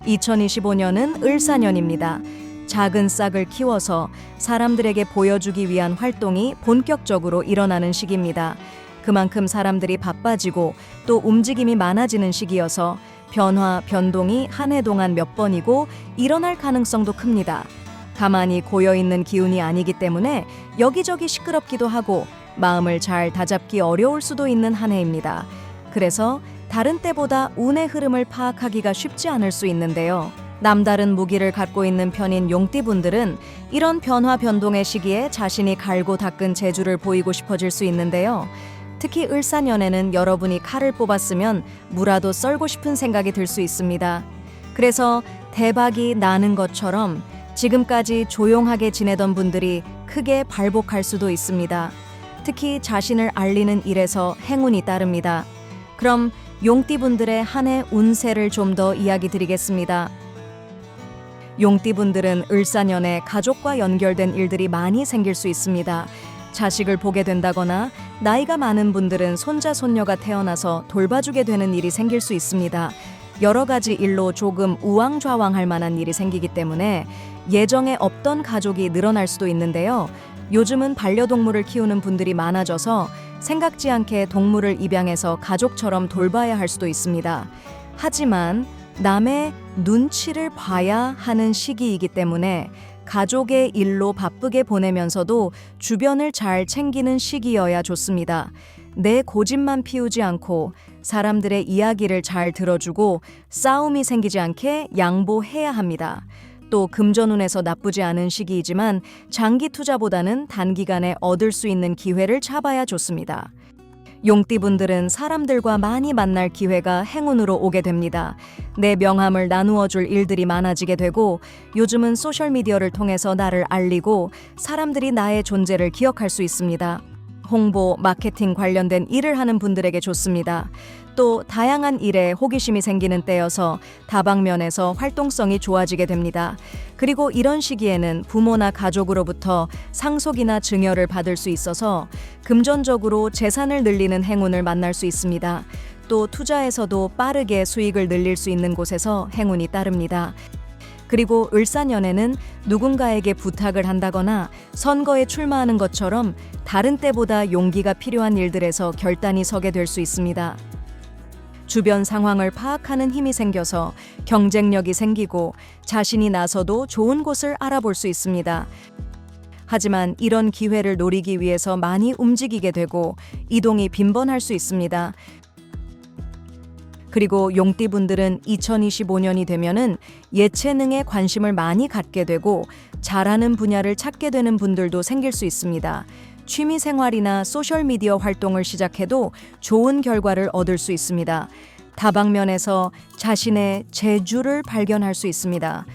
2025년은 을사년입니다. 작은 싹을 키워서 사람들에게 보여주기 위한 활동이 본격적으로 일어나는 시기입니다. 그만큼 사람들이 바빠지고 또 움직임이 많아지는 시기여서 변동이 한 해 동안 몇 번이고 일어날 가능성도 큽니다. 가만히 고여있는 기운이 아니기 때문에 여기저기 시끄럽기도 하고 마음을 잘 다잡기 어려울 수도 있는 한 해입니다. 그래서 다른 때보다 운의 흐름을 파악하기가 쉽지 않을 수 있는데요. 남다른 무기를 갖고 있는 편인 용띠분들은 이런 변동의 시기에 자신이 갈고 닦은 재주를 보이고 싶어질 수 있는데요. 특히 을사년에는 여러분이 칼을 뽑았으면 무라도 썰고 싶은 생각이 들 수 있습니다. 그래서 대박이 나는 것처럼 지금까지 조용하게 지내던 분들이 크게 발복할 수도 있습니다. 특히 자신을 알리는 일에서 행운이 따릅니다. 그럼 용띠분들의 한 해 운세를 좀 더 이야기 드리겠습니다. 용띠분들은 을사년에 가족과 연결된 일들이 많이 생길 수 있습니다. 자식을 보게 된다거나 나이가 많은 분들은 손자, 손녀가 태어나서 돌봐주게 되는 일이 생길 수 있습니다. 여러 가지 일로 조금 우왕좌왕할 만한 일이 생기기 때문에 예정에 없던 가족이 늘어날 수도 있는데요. 요즘은 반려동물을 키우는 분들이 많아져서 생각지 않게 동물을 입양해서 가족처럼 돌봐야 할 수도 있습니다. 하지만 남의 눈치를 봐야 하는 시기이기 때문에 가족의 일로 바쁘게 보내면서도 주변을 잘 챙기는 시기여야 좋습니다. 내 고집만 피우지 않고 사람들의 이야기를 잘 들어주고 싸움이 생기지 않게 양보해야 합니다. 또 금전운에서 나쁘지 않은 시기이지만 장기 투자보다는 단기간에 얻을 수 있는 기회를 잡아야 좋습니다. 용띠분들은 사람들과 많이 만날 기회가 행운으로 오게 됩니다. 내 명함을 나누어 줄 일들이 많아지게 되고 요즘은 소셜미디어를 통해서 나를 알리고 사람들이 나의 존재를 기억할 수 있습니다. 홍보, 마케팅 관련된 일을 하는 분들에게 좋습니다. 또 다양한 일에 호기심이 생기는 때여서 다방면에서 활동성이 좋아지게 됩니다. 그리고 이런 시기에는 부모나 가족으로부터 상속이나 증여를 받을 수 있어서 금전적으로 재산을 늘리는 행운을 만날 수 있습니다. 또 투자에서도 빠르게 수익을 늘릴 수 있는 곳에서 행운이 따릅니다. 그리고 을사년에는 누군가에게 부탁을 한다거나 선거에 출마하는 것처럼 다른 때보다 용기가 필요한 일들에서 결단이 서게 될 수 있습니다. 주변 상황을 파악하는 힘이 생겨서 경쟁력이 생기고 자신이 나서도 좋은 곳을 알아볼 수 있습니다. 하지만 이런 기회를 노리기 위해서 많이 움직이게 되고 이동이 빈번할 수 있습니다. 그리고 용띠분들은 2025년이 되면은 예체능에 관심을 많이 갖게 되고 잘하는 분야를 찾게 되는 분들도 생길 수 있습니다. 취미생활이나 소셜미디어 활동을 시작해도 좋은 결과를 얻을 수 있습니다. 다방면에서 자신의 재주를 발견할 수 있습니다.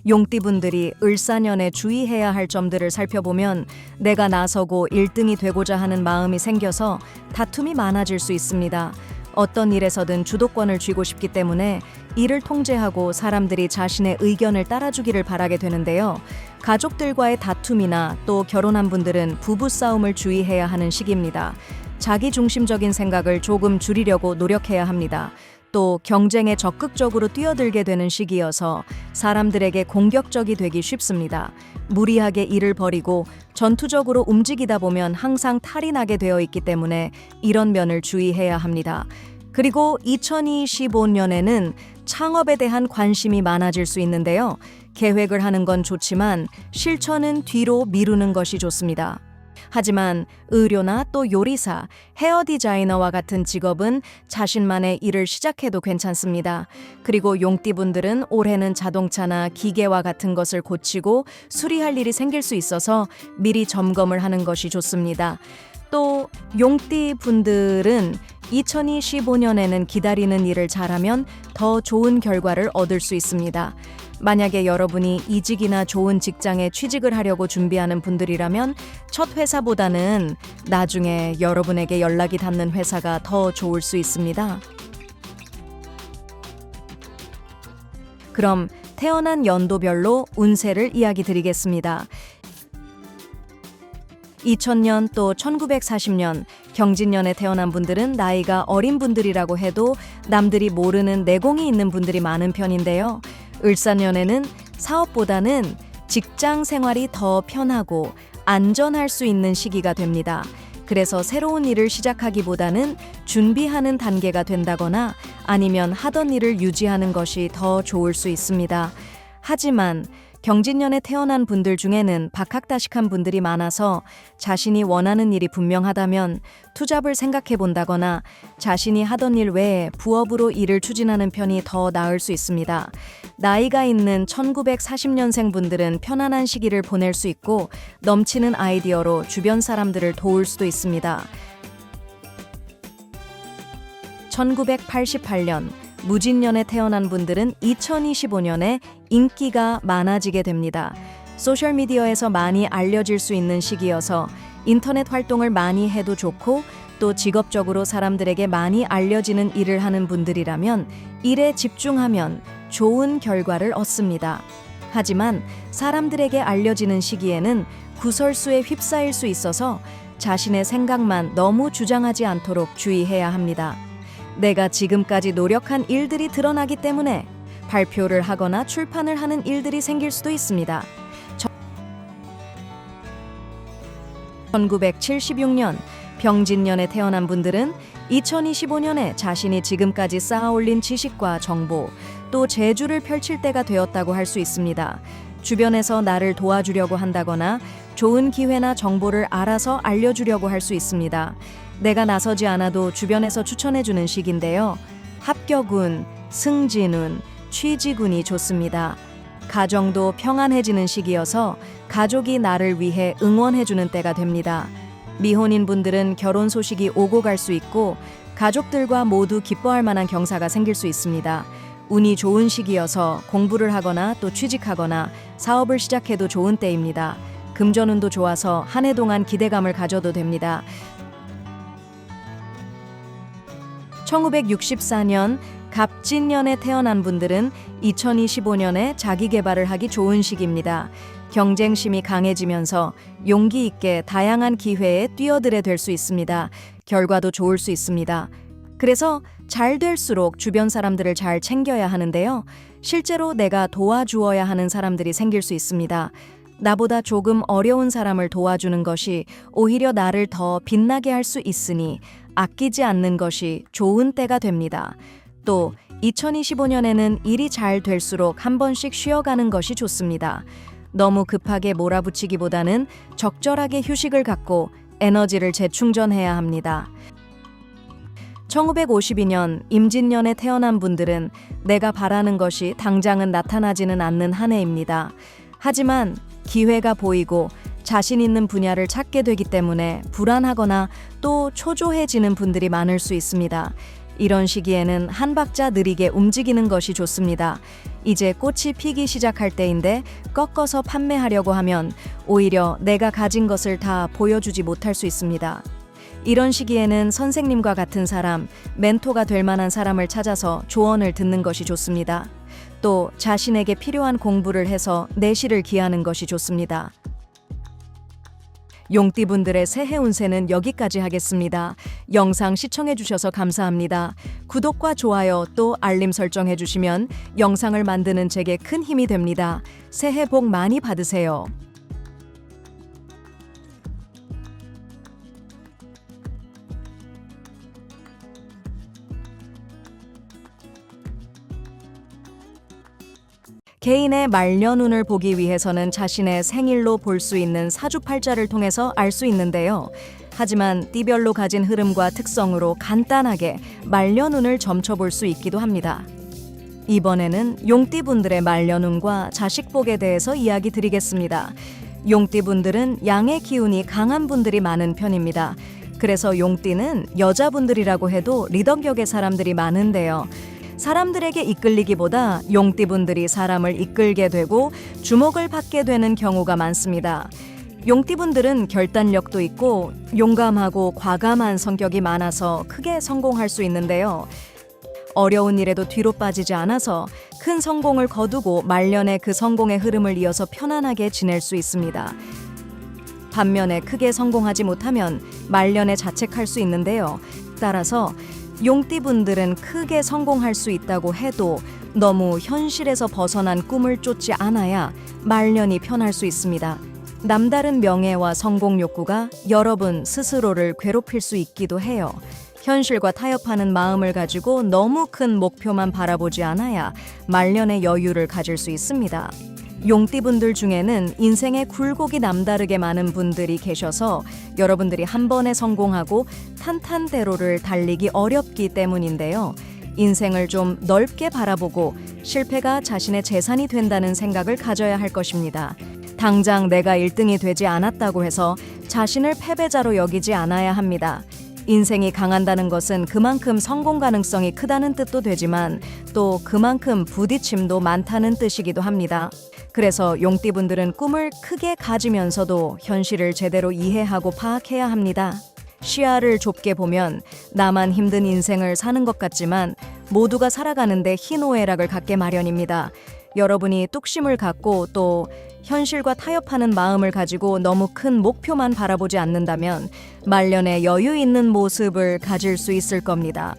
용띠분들이 을사년에 주의해야 할 점들을 살펴보면 내가 나서고 1등이 되고자 하는 마음이 생겨서 다툼이 많아질 수 있습니다. 어떤 일에서든 주도권을 쥐고 싶기 때문에 일을 통제하고 사람들이 자신의 의견을 따라주기를 바라게 되는데요. 가족들과의 다툼이나 또 결혼한 분들은 부부싸움을 주의해야 하는 시기입니다. 자기중심적인 생각을 조금 줄이려고 노력해야 합니다. 또 경쟁에 적극적으로 뛰어들게 되는 시기여서 사람들에게 공격적이 되기 쉽습니다. 무리하게 일을 벌이고 전투적으로 움직이다 보면 항상 탈이 나게 되어 있기 때문에 이런 면을 주의해야 합니다. 그리고 2025년에는 창업에 대한 관심이 많아질 수 있는데요. 계획을 하는 건 좋지만 실천은 뒤로 미루는 것이 좋습니다. 하지만 의료나 또 요리사, 헤어 디자이너와 같은 직업은 자신만의 일을 시작해도 괜찮습니다. 그리고 용띠분들은 올해는 자동차나 기계와 같은 것을 고치고 수리할 일이 생길 수 있어서 미리 점검을 하는 것이 좋습니다. 또 용띠분들은 2025년에는 기다리는 일을 잘하면 더 좋은 결과를 얻을 수 있습니다. 만약에 여러분이 이직이나 좋은 직장에 취직을 하려고 준비하는 분들이라면 첫 회사보다는 나중에 여러분에게 연락이 닿는 회사가 더 좋을 수 있습니다. 그럼 태어난 연도별로 운세를 이야기 드리겠습니다. 2000년 또 1940년 경진년에 태어난 분들은 나이가 어린 분들이라고 해도 남들이 모르는 내공이 있는 분들이 많은 편인데요. 을사년에는 사업보다는 직장 생활이 더 편하고 안전할 수 있는 시기가 됩니다. 그래서 새로운 일을 시작하기보다는 준비하는 단계가 된다거나 아니면 하던 일을 유지하는 것이 더 좋을 수 있습니다. 하지만 경진년에 태어난 분들 중에는 박학다식한 분들이 많아서 자신이 원하는 일이 분명하다면 투잡을 생각해 본다거나 자신이 하던 일 외에 부업으로 일을 추진하는 편이 더 나을 수 있습니다. 나이가 있는 1940년생 분들은 편안한 시기를 보낼 수 있고 넘치는 아이디어로 주변 사람들을 도울 수도 있습니다. 1988년 무진년에 태어난 분들은 2025년에 인기가 많아지게 됩니다. 소셜미디어에서 많이 알려질 수 있는 시기여서 인터넷 활동을 많이 해도 좋고 또 직업적으로 사람들에게 많이 알려지는 일을 하는 분들이라면 일에 집중하면 좋은 결과를 얻습니다. 하지만 사람들에게 알려지는 시기에는 구설수에 휩싸일 수 있어서 자신의 생각만 너무 주장하지 않도록 주의해야 합니다. 내가 지금까지 노력한 일들이 드러나기 때문에 발표를 하거나 출판을 하는 일들이 생길 수도 있습니다. 1976년 병진년에 태어난 분들은 2025년에 자신이 지금까지 쌓아올린 지식과 정보, 또 재주를 펼칠 때가 되었다고 할 수 있습니다. 주변에서 나를 도와주려고 한다거나 좋은 기회나 정보를 알아서 알려주려고 할 수 있습니다. 내가 나서지 않아도 주변에서 추천해주는 시기인데요. 합격운, 승진운, 취직운이 좋습니다. 가정도 평안해지는 시기여서 가족이 나를 위해 응원해주는 때가 됩니다. 미혼인 분들은 결혼 소식이 오고 갈 수 있고 가족들과 모두 기뻐할 만한 경사가 생길 수 있습니다. 운이 좋은 시기여서 공부를 하거나 또 취직하거나 사업을 시작해도 좋은 때입니다. 금전운도 좋아서 한 해 동안 기대감을 가져도 됩니다. 1964년 갑진년에 태어난 분들은 2025년에 자기 개발을 하기 좋은 시기입니다. 경쟁심이 강해지면서 용기 있게 다양한 기회에 뛰어들게 될 수 있습니다. 결과도 좋을 수 있습니다. 그래서 잘 될수록 주변 사람들을 잘 챙겨야 하는데요. 실제로 내가 도와주어야 하는 사람들이 생길 수 있습니다. 나보다 조금 어려운 사람을 도와주는 것이 오히려 나를 더 빛나게 할 수 있으니 아끼지 않는 것이 좋은 때가 됩니다. 또 2025년에는 일이 잘 될수록 한 번씩 쉬어가는 것이 좋습니다. 너무 급하게 몰아붙이기보다는 적절하게 휴식을 갖고 에너지를 재충전해야 합니다. 1952년 임진년에 태어난 분들은 내가 바라는 것이 당장은 나타나지는 않는 한 해입니다. 하지만 기회가 보이고 자신 있는 분야를 찾게 되기 때문에 불안하거나 또 초조해지는 분들이 많을 수 있습니다. 이런 시기에는 한 박자 느리게 움직이는 것이 좋습니다. 이제 꽃이 피기 시작할 때인데 꺾어서 판매하려고 하면 오히려 내가 가진 것을 다 보여주지 못할 수 있습니다. 이런 시기에는 선생님과 같은 사람, 멘토가 될 만한 사람을 찾아서 조언을 듣는 것이 좋습니다. 또 자신에게 필요한 공부를 해서 내실을 기하는 것이 좋습니다. 용띠분들의 새해 운세는 여기까지 하겠습니다. 영상 시청해 주셔서 감사합니다. 구독과 좋아요 또 알림 설정해 주시면 영상을 만드는 제게 큰 힘이 됩니다. 새해 복 많이 받으세요. 개인의 말년운을 보기 위해서는 자신의 생일로 볼 수 있는 사주팔자를 통해서 알 수 있는데요. 하지만 띠별로 가진 흐름과 특성으로 간단하게 말년운을 점쳐볼 수 있기도 합니다. 이번에는 용띠분들의 말년운과 자식복에 대해서 이야기 드리겠습니다. 용띠분들은 양의 기운이 강한 분들이 많은 편입니다. 그래서 용띠는 여자분들이라고 해도 리더격의 사람들이 많은데요. 사람들에게 이끌리기보다 용띠분들이 사람을 이끌게 되고 주목을 받게 되는 경우가 많습니다. 용띠분들은 결단력도 있고 용감하고 과감한 성격이 많아서 크게 성공할 수 있는데요. 어려운 일에도 뒤로 빠지지 않아서 큰 성공을 거두고 말년에 그 성공의 흐름을 이어서 편안하게 지낼 수 있습니다. 반면에 크게 성공하지 못하면 말년에 자책할 수 있는데요. 따라서 용띠분들은 크게 성공할 수 있다고 해도 너무 현실에서 벗어난 꿈을 쫓지 않아야 말년이 편할 수 있습니다. 남다른 명예와 성공 욕구가 여러분 스스로를 괴롭힐 수 있기도 해요. 현실과 타협하는 마음을 가지고 너무 큰 목표만 바라보지 않아야 말년의 여유를 가질 수 있습니다. 용띠분들 중에는 인생의 굴곡이 남다르게 많은 분들이 계셔서 여러분들이 한 번에 성공하고 탄탄대로를 달리기 어렵기 때문인데요. 인생을 좀 넓게 바라보고 실패가 자신의 재산이 된다는 생각을 가져야 할 것입니다. 당장 내가 1등이 되지 않았다고 해서 자신을 패배자로 여기지 않아야 합니다. 인생이 강한다는 것은 그만큼 성공 가능성이 크다는 뜻도 되지만 또 그만큼 부딪힘도 많다는 뜻이기도 합니다. 그래서 용띠분들은 꿈을 크게 가지면서도 현실을 제대로 이해하고 파악해야 합니다. 시야를 좁게 보면 나만 힘든 인생을 사는 것 같지만 모두가 살아가는데 희노애락을 갖게 마련입니다. 여러분이 뚝심을 갖고 또 현실과 타협하는 마음을 가지고 너무 큰 목표만 바라보지 않는다면 말년에 여유 있는 모습을 가질 수 있을 겁니다.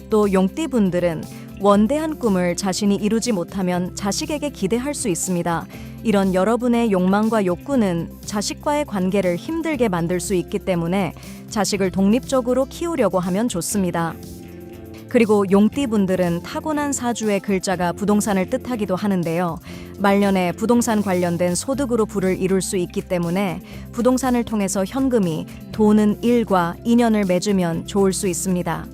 또 용띠분들은 원대한 꿈을 자신이 이루지 못하면 자식에게 기대할 수 있습니다. 이런 여러분의 욕망과 욕구는 자식과의 관계를 힘들게 만들 수 있기 때문에 자식을 독립적으로 키우려고 하면 좋습니다. 그리고 용띠분들은 타고난 사주의 글자가 부동산을 뜻하기도 하는데요. 말년에 부동산 관련된 소득으로 부를 이룰 수 있기 때문에 부동산을 통해서 현금이 돈은 일과 인연을 맺으면 좋을 수 있습니다.